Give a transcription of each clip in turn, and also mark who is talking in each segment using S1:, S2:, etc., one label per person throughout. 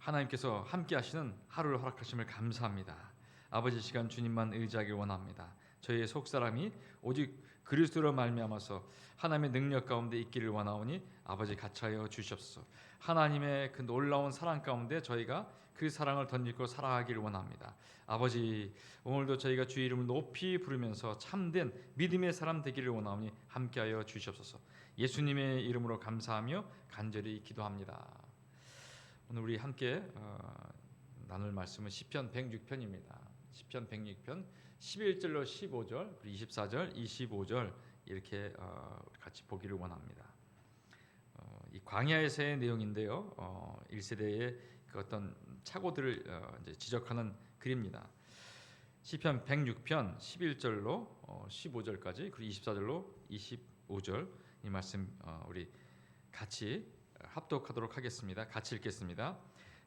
S1: 하나님께서 함께 하시는 하루를 허락하심을 감사합니다. 아버지, 시간 주님만 의지하길 원합니다. 저희의 속사람이 오직 그리스도로 말미암아서 하나님의 능력 가운데 있기를 원하오니 아버지 같이하여 주시옵소서. 하나님의 그 놀라운 사랑 가운데 저희가 그 사랑을 덧입고 살아가기를 원합니다. 아버지, 오늘도 저희가 주의 이름을 높이 부르면서 참된 믿음의 사람 되기를 원하오니 함께하여 주시옵소서. 예수님의 이름으로 감사하며 간절히 기도합니다. 오늘 우리 함께 나눌 말씀은 시편 106편입니다. 시편 106편 11절로 15절, 그리고 24절, 25절 이렇게 같이 보기를 원합니다. 이 광야에서의 내용인데요. 1세대의 그 어떤 착오들을 이제 지적하는 글입니다. 시편 106편 11절로 15절까지, 그리고 24절로 25절 이 말씀 우리 같이 합독하도록 하겠습니다. 같이 읽겠습니다.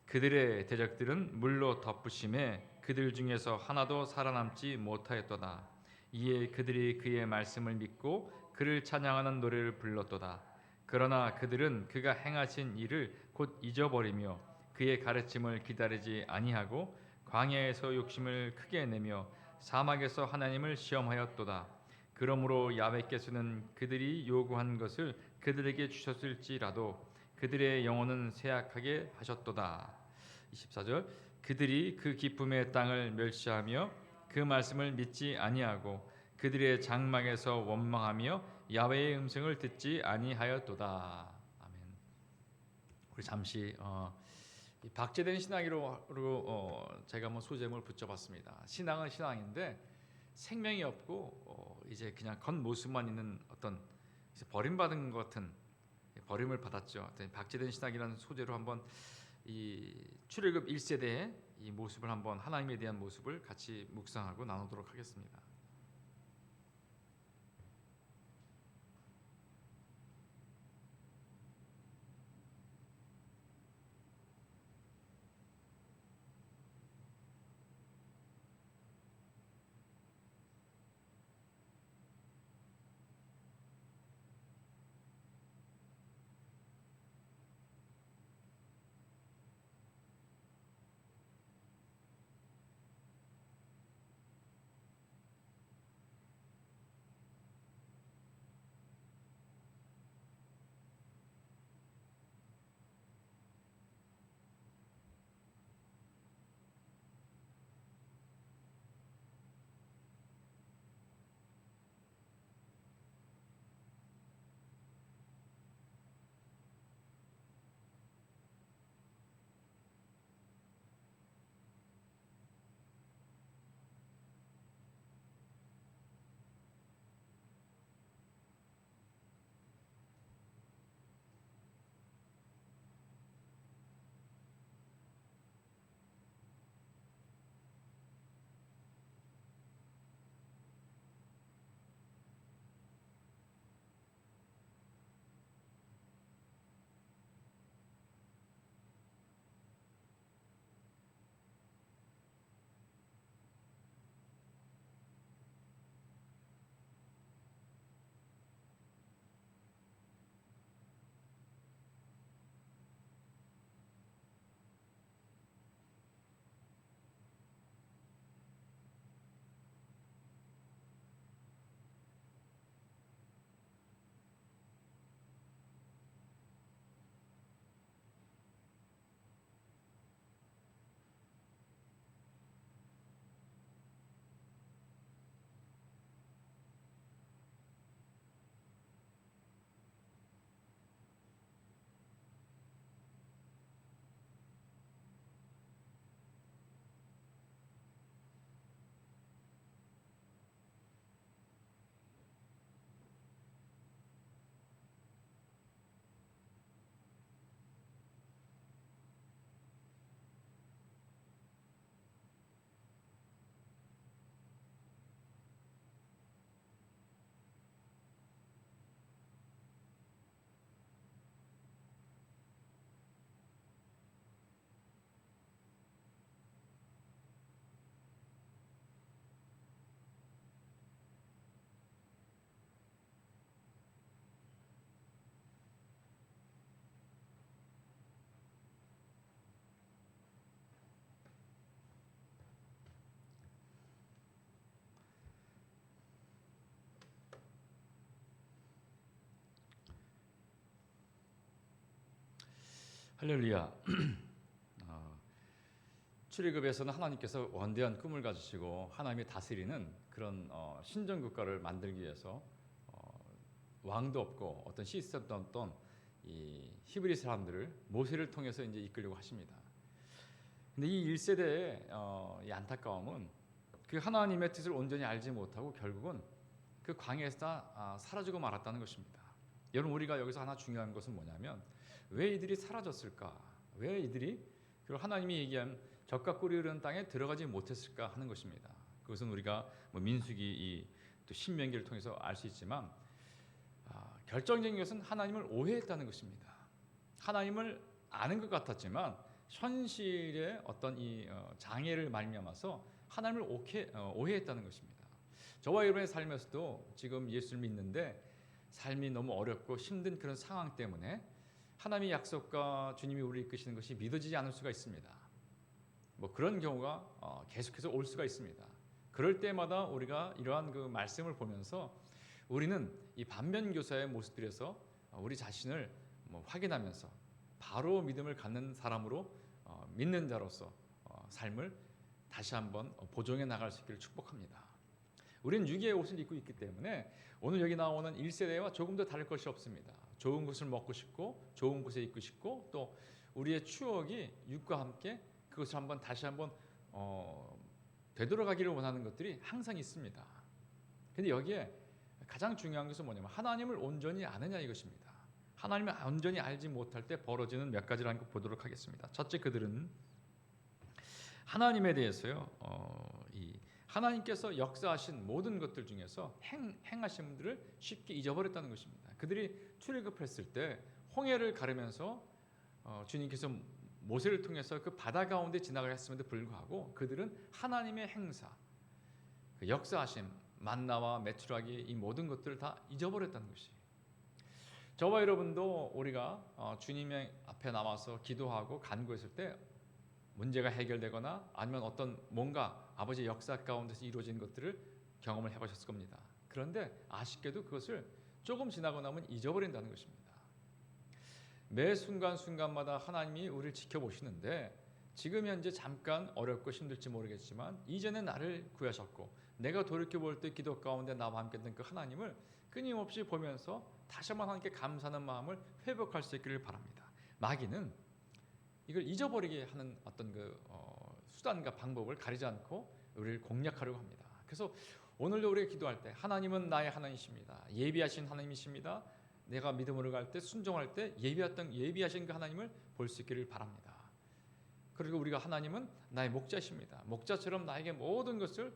S1: 그들의 대적들은 물로 덮으심에 그들 중에서 하나도 살아남지 못하였도다. 이에 그들이 그의 말씀을 믿고 그를 찬양하는 노래를 불렀도다. 그러나 그들은 그가 행하신 일을 곧 잊어버리며 그의 가르침을 기다리지 아니하고 광야에서 욕심을 크게 내며 사막에서 하나님을 시험하였도다. 그러므로 야훼께서는 그들이 요구한 것을 그들에게 주셨을지라도 그들의 영혼은 쇠약하게 하셨도다. 24절 그들이 그 기쁨의 땅을 멸시하며 그 말씀을 믿지 아니하고 그들의 장막에서 원망하며 야훼의 음성을 듣지 아니하였도다. 아멘. 우리 잠시 박제된 신앙으로 제가 한번 소제목을 붙여봤습니다. 신앙은 신앙인데 생명이 없고 이제 그냥 겉모습만 있는 어떤 버림받은 것 같은, 버림을 받았죠. 박제된 신학이라는 소재로 한번 이 출애굽 1세대의 이 모습을 한번, 하나님에 대한 모습을 같이 묵상하고 나누도록 하겠습니다. 할렐루야. 어, 출애굽에서는 하나님께서 원대한 꿈을 가지시고 하나님이 다스리는 그런 신전 국가를 만들기 위해서 왕도 없고 어떤 시스템도 없던 이 히브리 사람들을 모세를 통해서 이제 이끌려고 하십니다. 근데 이 1세대의 이 안타까움은 그 하나님의 뜻을 온전히 알지 못하고 결국은 그 광야에서 다 사라지고 말았다는 것입니다. 여러분, 우리가 여기서 하나 중요한 것은 뭐냐면 왜 이들이 사라졌을까? 왜 이들이 하나님이 얘기한 젖과 꿀이 흐르는 땅에 들어가지 못했을까 하는 것입니다. 그것은 우리가 민수기 또 신명기를 통해서 알 수 있지만 결정적인 것은 하나님을 오해했다는 것입니다. 하나님을 아는 것 같았지만 현실의 어떤 이 장애를 말미암아서 하나님을 오해했다는 것입니다. 저와 여러분의 삶에서도 지금 예수를 믿는데 삶이 너무 어렵고 힘든 그런 상황 때문에 하나님의 약속과 주님이 우리를 이끄시는 것이 믿어지지 않을 수가 있습니다. 그런 경우가 계속해서 올 수가 있습니다. 그럴 때마다 우리가 이러한 그 말씀을 보면서 우리는 이 반면교사의 모습들에서 우리 자신을 확인하면서 바로 믿음을 갖는 사람으로 믿는 자로서 삶을 다시 한번 보정해 나갈 수 있기를 축복합니다. 우리는 유기의 옷을 입고 있기 때문에 오늘 여기 나오는 1세대와 조금 더 다를 것이 없습니다. 좋은 것을 먹고 싶고 좋은 곳에 있고 싶고 또 우리의 추억이 육과 함께 그것을 다시 한번 되돌아가기를 원하는 것들이 항상 있습니다. 근데 여기에 가장 중요한 것은 뭐냐면 하나님을 온전히 아느냐 이것입니다. 하나님을 온전히 알지 못할 때 벌어지는 몇 가지를 보도록 하겠습니다. 첫째, 그들은 하나님에 대해서요, 하나님께서 역사하신 모든 것들 중에서 행하신 분들을 쉽게 잊어버렸다는 것입니다. 그들이 출애굽했을 때 홍해를 가르면서 주님께서 모세를 통해서 그 바다 가운데 지나가게 했음에도 불구하고 그들은 하나님의 행사, 그 역사하심, 만나와 메추라기 이 모든 것들을 다 잊어버렸다는 것이. 저와 여러분도 우리가 주님의 앞에 나와서 기도하고 간구했을 때 문제가 해결되거나 아니면 어떤 뭔가 아버지의 역사 가운데서 이루어진 것들을 경험을 해보셨을 겁니다. 그런데 아쉽게도 그것을 조금 지나고 나면 잊어버린다는 것입니다. 매 순간순간마다 하나님이 우리를 지켜보시는데 지금 현재 잠깐 어렵고 힘들지 모르겠지만 이제는 나를 구하셨고 내가 돌이켜볼 때 기도 가운데 나와 함께 했던 그 하나님을 끊임없이 보면서 다시 한번 하나님께 감사하는 마음을 회복할 수 있기를 바랍니다. 마귀는 이걸 잊어버리게 하는 어떤 그 수단과 방법을 가리지 않고 우리를 공략하려고 합니다. 그래서 오늘도 우리가 기도할 때 하나님은 나의 하나님이십니다. 예비하신 하나님이십니다. 내가 믿음으로 갈 때 순종할 때 예비하신 그 하나님을 볼 수 있기를 바랍니다. 그리고 우리가 하나님은 나의 목자십니다. 목자처럼 나에게 모든 것을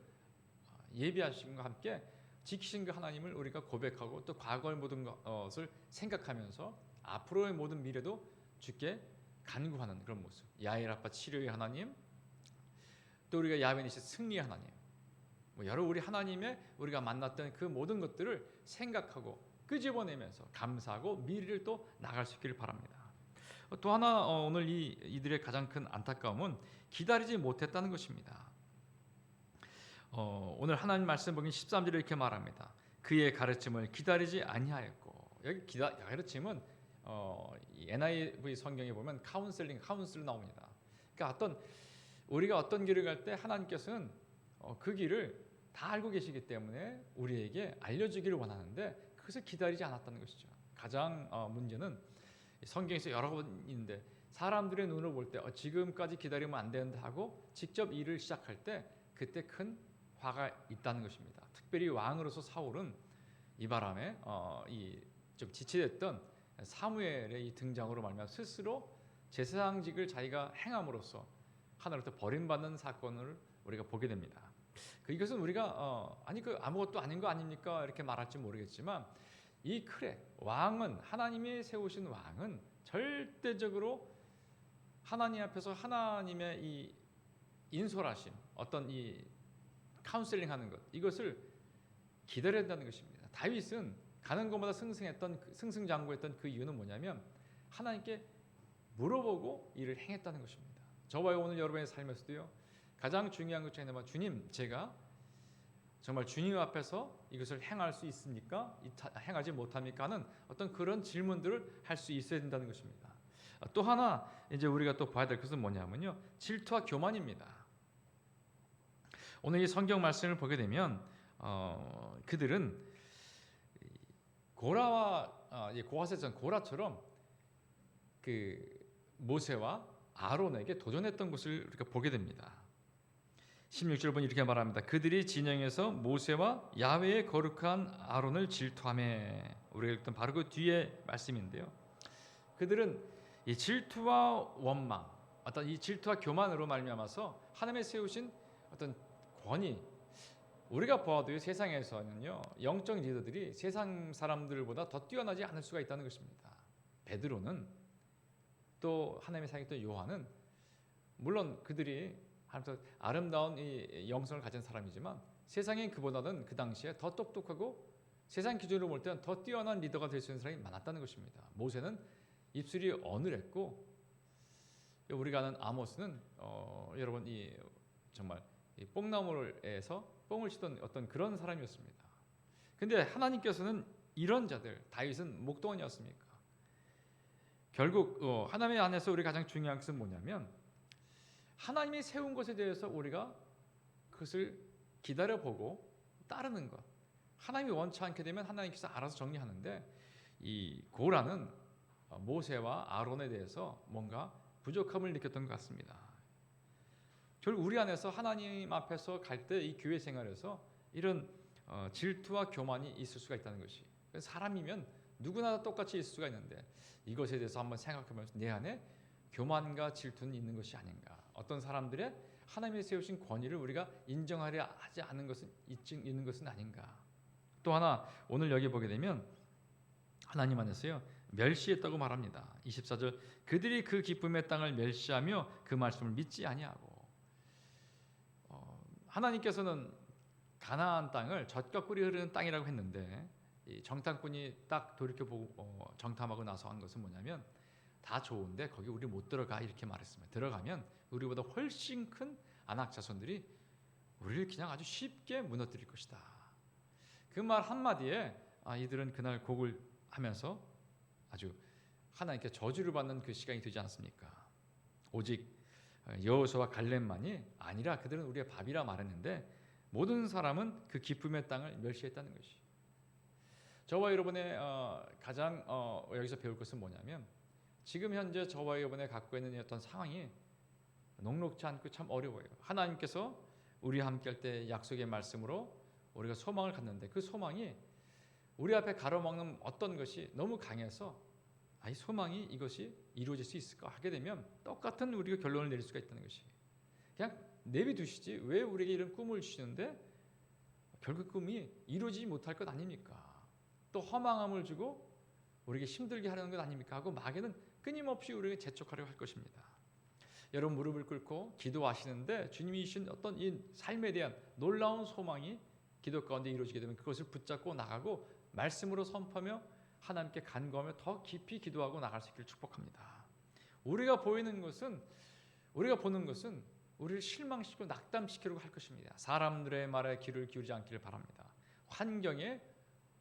S1: 예비하신과 함께 지키신 그 하나님을 우리가 고백하고 또 과거의 모든 것을 생각하면서 앞으로의 모든 미래도 주께 간구하는 그런 모습. 야일아빠 치료의 하나님, 또 우리가 야베니시 승리의 하나님, 여러 우리 하나님의 우리가 만났던 그 모든 것들을 생각하고 끄집어내면서 감사하고 미래를 또 나갈 수 있기를 바랍니다. 또 하나 오늘 이들의 가장 큰 안타까움은 기다리지 못했다는 것입니다. 오늘 하나님 말씀 보면 13절에 이렇게 말합니다. 그의 가르침을 기다리지 아니하였고, 여기 가르침은 NIV 성경에 보면 카운슬 나옵니다. 그러니까 우리가 어떤 길을 갈 때 하나님께서는 그 길을 다 알고 계시기 때문에 우리에게 알려주기를 원하는데 그것을 기다리지 않았다는 것이죠. 가장 문제는 성경에서 여러 번 있는데 사람들의 눈을 볼 때 지금까지 기다리면 안 된다 하고 직접 일을 시작할 때 그때 큰 화가 있다는 것입니다. 특별히 왕으로서 사울은 이 바람에 좀 지체됐던 사무엘의 이 등장으로 말미암아 스스로 제사장직을 자기가 행함으로써 하나로부터 버림받는 사건을 우리가 보게 됩니다. 이것은 우리가 아무것도 아닌 거 아닙니까? 이렇게 말할지 모르겠지만 이 왕은 하나님이 세우신 왕은 절대적으로 하나님 앞에서 하나님의 이 인솔하심, 어떤 이 카운셀링하는 것 이것을 기다려야 한다는 것입니다. 다윗은 가는 곳마다 승승장구했던 그 이유는 뭐냐면 하나님께 물어보고 일을 행했다는 것입니다. 저와 오늘 여러분의 삶에서도요. 가장 중요한 것 중에 하나가 주님, 제가 정말 주님 앞에서 이것을 행할 수 있습니까? 행하지 못합니까? 하는 어떤 그런 질문들을 할 수 있어야 된다는 것입니다. 또 하나 이제 우리가 또 봐야 될 것은 뭐냐면요, 질투와 교만입니다. 오늘 이 성경 말씀을 보게 되면 그들은 고아세전 고라처럼 그 모세와 아론에게 도전했던 것을 우리가 보게 됩니다. 16절 보면 이렇게 말합니다. 그들이 진영에서 모세와 야훼의 거룩한 아론을 질투하며, 우리가 읽던 바로 그 뒤에 말씀인데요. 그들은 이 질투와 원망, 어떤 이 질투와 교만으로 말미암아서 하나님의 세우신 어떤 권위, 우리가 보아도 세상에서는요, 영적 리더들이 세상 사람들보다 더 뛰어나지 않을 수가 있다는 것입니다. 베드로는, 또 하나님의 사랑했던 요한은, 물론 그들이 하나님께서 아름다운 이 영성을 가진 사람이지만 세상에 그보다는 그 당시에 더 똑똑하고 세상 기준으로 볼 때는 더 뛰어난 리더가 될 수 있는 사람이 많았다는 것입니다. 모세는 입술이 어눌했고, 우리가 아는 아모스는 여러분 이 정말 이 뽕나무에서 뽕을 치던 어떤 그런 사람이었습니다. 근데 하나님께서는 이런 자들, 다윗은 목동원이었습니까? 결국 하나님 안에서 우리 가장 중요한 것은 뭐냐면, 하나님이 세운 것에 대해서 우리가 그것을 기다려보고 따르는 것. 하나님이 원치 않게 되면 하나님께서 알아서 정리하는데, 이 고라는 모세와 아론에 대해서 뭔가 부족함을 느꼈던 것 같습니다. 결국 우리 안에서 하나님 앞에서 갈 때 이 교회 생활에서 이런 질투와 교만이 있을 수가 있다는 것이, 사람이면 누구나 똑같이 있을 수가 있는데 이것에 대해서 한번 생각해보면서 내 안에 교만과 질투는 있는 것이 아닌가, 어떤 사람들의 하나님이 세우신 권위를 우리가 인정하려 하지 않는 것은 있는 것은 아닌가. 또 하나 오늘 여기 보게 되면 하나님 안에서요 멸시했다고 말합니다. 24절, 그들이 그 기쁨의 땅을 멸시하며 그 말씀을 믿지 아니하고. 하나님께서는 가나안 땅을 젖과 꿀이 흐르는 땅이라고 했는데, 이 정탐꾼이 딱 돌이켜보고 정탐하고 나서 한 것은 뭐냐면, 다 좋은데 거기 우리 못 들어가 이렇게 말했습니다. 들어가면 우리보다 훨씬 큰 아낙 자손들이 우리를 그냥 아주 쉽게 무너뜨릴 것이다. 그 말 한마디에 이들은 그날 곡을 하면서 아주 하나님께 저주를 받는 그 시간이 되지 않았습니까? 오직 여호수아와 갈렙만이 아니라 그들은 우리의 밥이라 말했는데 모든 사람은 그 기쁨의 땅을 멸시했다는 것이. 저와 여러분의 가장 여기서 배울 것은 뭐냐면, 지금 현재 저와 여러분의 갖고 있는 어떤 상황이 녹록지 않고 참 어려워요. 하나님께서 우리와 함께할 때 약속의 말씀으로 우리가 소망을 갖는데, 그 소망이 우리 앞에 가로막는 어떤 것이 너무 강해서 이 소망이 이것이 이루어질 수 있을까 하게 되면 똑같은 우리가 결론을 내릴 수가 있다는 것이, 그냥 내비두시지 왜 우리에게 이런 꿈을 주시는데 결국 꿈이 이루어지지 못할 것 아닙니까? 또 허망함을 주고 우리에게 힘들게 하려는 것 아닙니까? 하고 마귀는 끊임없이 우리에게 재촉하려고 할 것입니다. 여러분 무릎을 꿇고 기도하시는데 주님이 주신 어떤 이 삶에 대한 놀라운 소망이 기도 가운데 이루어지게 되면 그것을 붙잡고 나가고 말씀으로 선포하며 하나님께 간구하며 더 깊이 기도하고 나갈 수 있기를 축복합니다. 우리가 보는 것은 우리를 실망시키고 낙담시키려고 할 것입니다. 사람들의 말에 귀를 기울이지 않기를 바랍니다. 환경에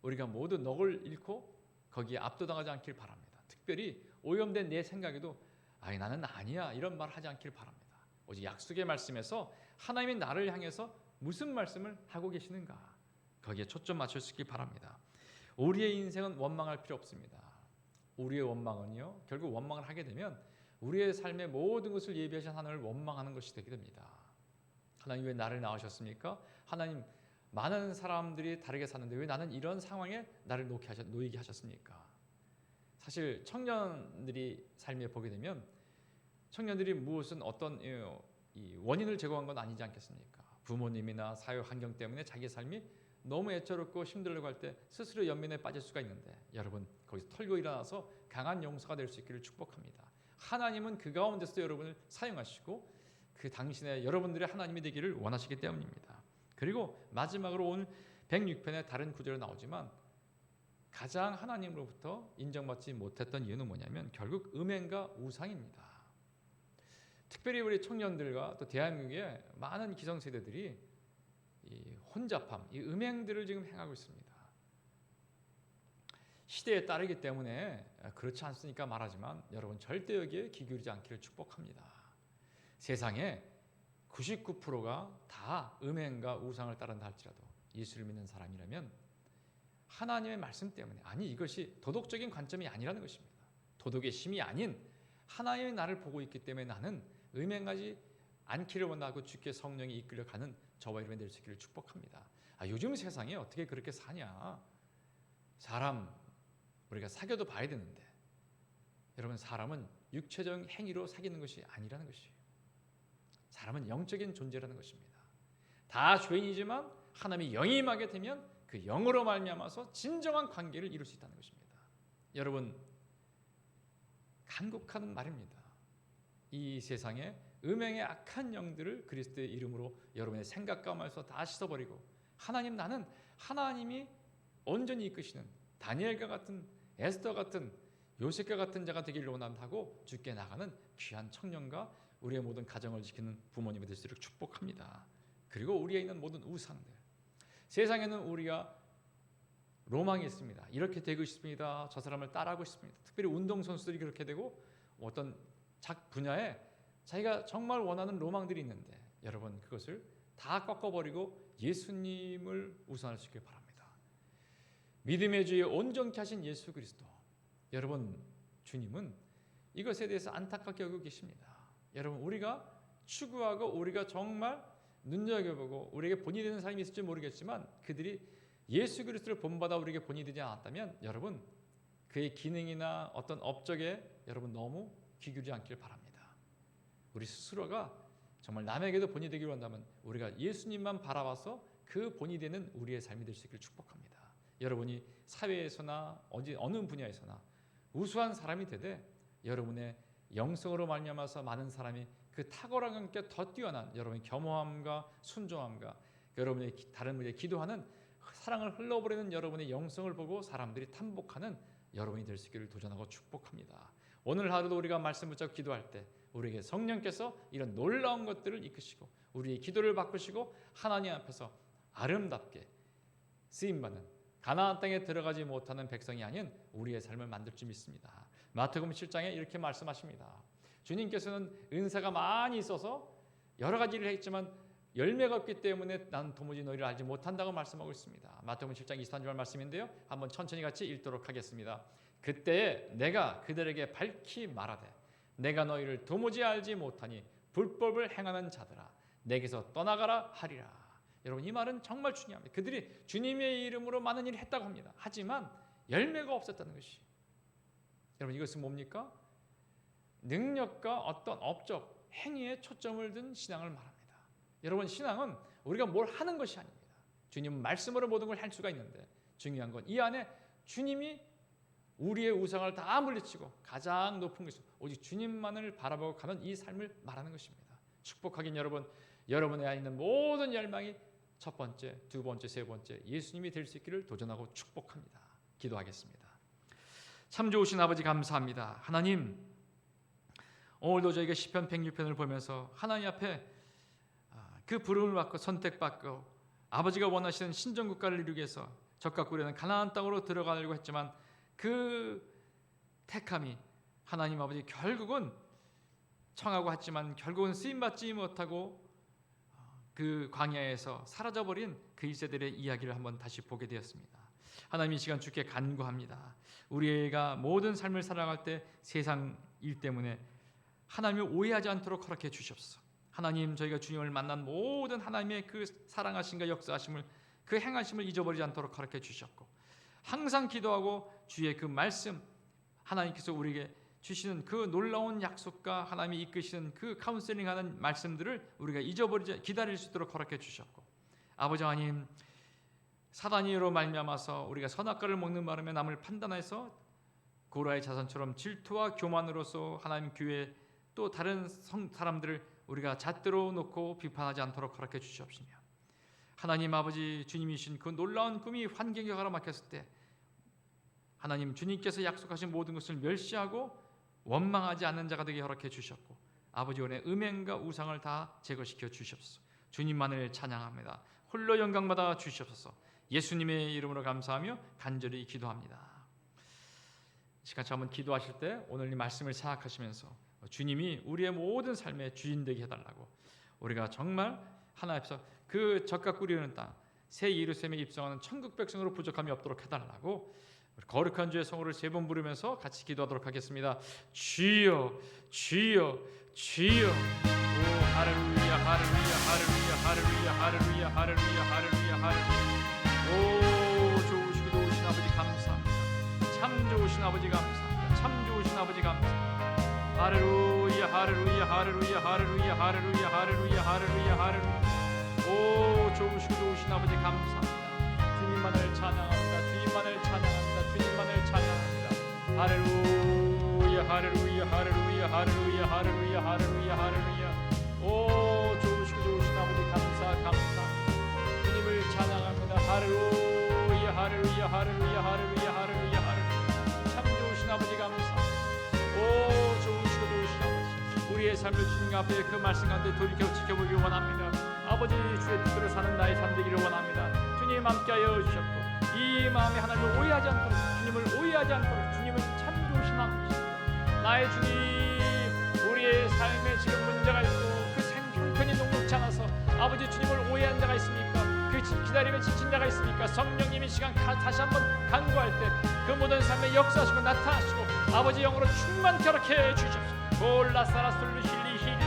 S1: 우리가 모두 넋을 잃고 거기에 압도당하지 않길 바랍니다. 특별히 오염된 내 생각에도 나는 아니야 이런 말 하지 않길 바랍니다. 오직 약속의 말씀에서 하나님이 나를 향해서 무슨 말씀을 하고 계시는가, 거기에 초점 맞출 수 있길 바랍니다. 우리의 인생은 원망할 필요 없습니다. 우리의 원망은요, 결국 원망을 하게 되면 우리의 삶의 모든 것을 예비하신 하나님을 원망하는 것이 되게 됩니다. 하나님 왜 나를 낳으셨습니까? 하나님 많은 사람들이 다르게 사는데 왜 나는 이런 상황에 나를 놓이게 하셨습니까? 사실 청년들이 삶에 보게 되면 청년들이 무엇은 어떤 이 원인을 제공한 건 아니지 않겠습니까? 부모님이나 사회 환경 때문에 자기 삶이 너무 애처롭고 힘들려고 할 때 스스로 연민에 빠질 수가 있는데, 여러분 거기서 털고 일어나서 강한 용서가 될 수 있기를 축복합니다. 하나님은 그 가운데서 여러분을 사용하시고 그 당신의 여러분들의 하나님이 되기를 원하시기 때문입니다. 그리고 마지막으로 오늘 106편의 다른 구절에 나오지만 가장 하나님으로부터 인정받지 못했던 이유는 뭐냐면 결국 음행과 우상입니다. 특별히 우리 청년들과 또 대한민국의 많은 기성세대들이 이 혼잡함, 이 음행들을 지금 행하고 있습니다. 시대에 따르기 때문에 그렇지 않습니까 말하지만 여러분 절대 여기에 귀 기울이지 않기를 축복합니다. 세상에 99%가 다 음행과 우상을 따른다 할지라도 예수를 믿는 사람이라면 하나님의 말씀 때문에, 아니 이것이 도덕적인 관점이 아니라는 것입니다. 도덕의 심이 아닌 하나님의 나를 보고 있기 때문에 나는 음행하지 않기를 원하고 주께 성령이 이끌려가는 저와 여러분이 될 수 있기를 축복합니다. 요즘 세상에 어떻게 그렇게 사냐. 사람 우리가 사귀어도 봐야 되는데 여러분 사람은 육체적 행위로 사귀는 것이 아니라는 것이에요. 사람은 영적인 존재라는 것입니다. 다 죄인이지만 하나님이 영이 임하게 되면 그 영으로 말미암아서 진정한 관계를 이룰 수 있다는 것입니다. 여러분 간곡한 말입니다. 이 세상에 음행의 악한 영들을 그리스도의 이름으로 여러분의 생각과 마음에서 다 씻어버리고 하나님, 나는 하나님이 온전히 이끄시는 다니엘과 같은, 에스더 같은, 요셉과 같은 자가 되기를 원한다고 주께 나가는 귀한 청년과 우리의 모든 가정을 지키는 부모님이 될 수 있도록 축복합니다. 그리고 우리에 있는 모든 우상들, 세상에는 우리가 로망이 있습니다. 이렇게 되고 싶습니다. 저 사람을 따라하고 싶습니다. 특별히 운동선수들이 그렇게 되고 어떤 분야에 자기가 정말 원하는 로망들이 있는데 여러분 그것을 다 꺾어버리고 예수님을 우선할 수 있길 바랍니다. 믿음의 주에 온전케 하신 예수 그리스도, 여러분 주님은 이것에 대해서 안타깝게 여기고 계십니다. 여러분 우리가 추구하고 우리가 정말 눈여겨보고 우리에게 본이 되는 사람이 있을지 모르겠지만 그들이 예수 그리스도를 본받아 우리에게 본이 되지 않았다면 여러분 그의 기능이나 어떤 업적에 여러분 너무 귀 기울이지 않기를 바랍니다. 우리 스스로가 정말 남에게도 본이 되기를 원한다면 우리가 예수님만 바라봐서 그 본이 되는 우리의 삶이 될 수 있기를 축복합니다. 여러분이 사회에서나 어느 분야에서나 우수한 사람이 되되 여러분의 영성으로 말미암아서 많은 사람이 그 탁월한 함께 더 뛰어난 여러분의 겸허함과 순종함과 여러분의 다른 분에게 기도하는 사랑을 흘러버리는 여러분의 영성을 보고 사람들이 탐복하는 여러분이 될 수 있기를 도전하고 축복합니다. 오늘 하루도 우리가 말씀 붙잡고 기도할 때 우리에게 성령께서 이런 놀라운 것들을 이끄시고 우리의 기도를 바꾸시고 하나님 앞에서 아름답게 쓰임받는 가나안 땅에 들어가지 못하는 백성이 아닌 우리의 삶을 만들 줄 믿습니다. 마태복음 7장에 이렇게 말씀하십니다. 주님께서는 은사가 많이 있어서 여러 가지를 했지만 열매가 없기 때문에 나는 도무지 너희를 알지 못한다고 말씀하고 있습니다. 마태복음 7장 23절 말씀인데요. 한번 천천히 같이 읽도록 하겠습니다. 그때 내가 그들에게 밝히 말하되 내가 너희를 도무지 알지 못하니 불법을 행하는 자들아 내게서 떠나가라 하리라. 여러분 이 말은 정말 중요합니다. 그들이 주님의 이름으로 많은 일을 했다고 합니다. 하지만 열매가 없었다는 것이. 여러분 이것은 뭡니까? 능력과 어떤 업적, 행위에 초점을 둔 신앙을 말합니다. 여러분 신앙은 우리가 뭘 하는 것이 아닙니다. 주님은 말씀으로 모든 걸 할 수가 있는데 중요한 건 이 안에 주님이 우리의 우상을 다 물리치고 가장 높은 것이 오직 주님만을 바라보고 가는 이 삶을 말하는 것입니다. 축복하긴 여러분, 여러분의 안에 있는 모든 열망이 첫 번째, 두 번째, 세 번째 예수님이 될 수 있기를 도전하고 축복합니다. 기도하겠습니다. 참 좋으신 아버지 감사합니다. 하나님 오늘도 저희가 시편 106편을 보면서 하나님 앞에 그 부름을 받고 선택받고 아버지가 원하시는 신정국가를 이루기 위해서 적과 꿀에는 가나안 땅으로 들어가려고 했지만 그 택함이 하나님 아버지 결국은 청하고 했지만 결국은 쓰임받지 못하고 그 광야에서 사라져버린 그 1세들의 이야기를 한번 다시 보게 되었습니다. 하나님 이 시간 주께 간구합니다. 우리가 모든 삶을 살아갈 때 세상 일 때문에 하나님을 오해하지 않도록 허락해 주시옵소서. 하나님 저희가 주님을 만난 모든 하나님의 그 사랑하심과 역사하심을 그 행하심을 잊어버리지 않도록 허락해 주셨고 항상 기도하고 주의 그 말씀 하나님께서 우리에게 주시는 그 놀라운 약속과 하나님이 이끄시는 그 카운셀링하는 말씀들을 우리가 잊어버리지 기다릴 수 있도록 허락해 주셨고 아버지 하나님 사단이로 말미암아서 우리가 선악과를 먹는 바람에 남을 판단해서 고라의 자손처럼 질투와 교만으로서 하나님 교회 또 다른 사람들을 우리가 잣대로 놓고 비판하지 않도록 허락해 주시옵시며 하나님 아버지 주님이신 그 놀라운 꿈이 환경에 가로막혔을 때 하나님 주님께서 약속하신 모든 것을 멸시하고 원망하지 않는 자가 되게 허락해 주셨고 아버지 원의 음행과 우상을 다 제거시켜 주시옵소서. 주님만을 찬양합니다. 홀로 영광받아 주시옵소서. 예수님의 이름으로 감사하며 간절히 기도합니다. 시간차 한번 기도하실 때 오늘 이 말씀을 생각하시면서 주님이 우리의 모든 삶의 주인 되게 해달라고, 우리가 정말 하나님 앞에서 그 젖과 꿀이 흐르는 땅 새 예루살렘에 입성하는 천국 백성으로 부족함이 없도록 해달라고 거룩한 주의 성호를 3번 부르면서 같이 기도하도록 하겠습니다. 주여 주여 주여. 오 할렐루야 할렐루야 할렐루야 할렐루야 할렐루야 할렐루야 할렐루야 할렐루야. 오 좋으시고 좋으신 아버지 감사합니다. 참 좋으신 아버지 감사합니다. 참 좋으신 아버지 감사합니다. 할렐루야 할렐루야 할렐루야 할렐루야 할렐루야 할렐루야 할렐루야 할렐루야. 오 좋으시고 좋으신 아버지 감사합니다. 주님만을 찬양합니다. 주님만을 찬양합니다. 주님만을 찬양합니다. 할렐루야 할렐루야 할렐루야 할렐루야 할렐루야 할렐루야 할렐루야. 오 좋으시고 좋으신 아버지 감사합니다. 주님을 찬양합니다. 할렐루야 할렐루야 할렐루야 할렐루야 할렐루야 할렐루야. 참 좋으신 아버지 감사합니다. 오 좋으시고 좋으신 아버지, 우리의 삶을 주님 앞에 그 말씀 가운데 돌이켜 지켜보기 원합니다. 아버지 주의 뜻대로 사는 나의 삶 되기를 원합니다. 주님 함께하여 주셨고 이 마음에 하나님을 오해하지 않도록, 주님을 오해하지 않도록, 주님은 참 좋으신 아버지십니다. 나의 주님, 우리의 삶에 지금 문제가 있고 그 생존권이 녹록지 않아서 아버지 주님을 오해한 자가 있습니까? 그 기다림에 지친 자가 있습니까? 성령님이 시간 다시 한번 간구할 때 그 모든 삶에 역사하시고 나타나시고 아버지 영으로 충만케 하게 해주십시오. 골라사라 술루실리 힐리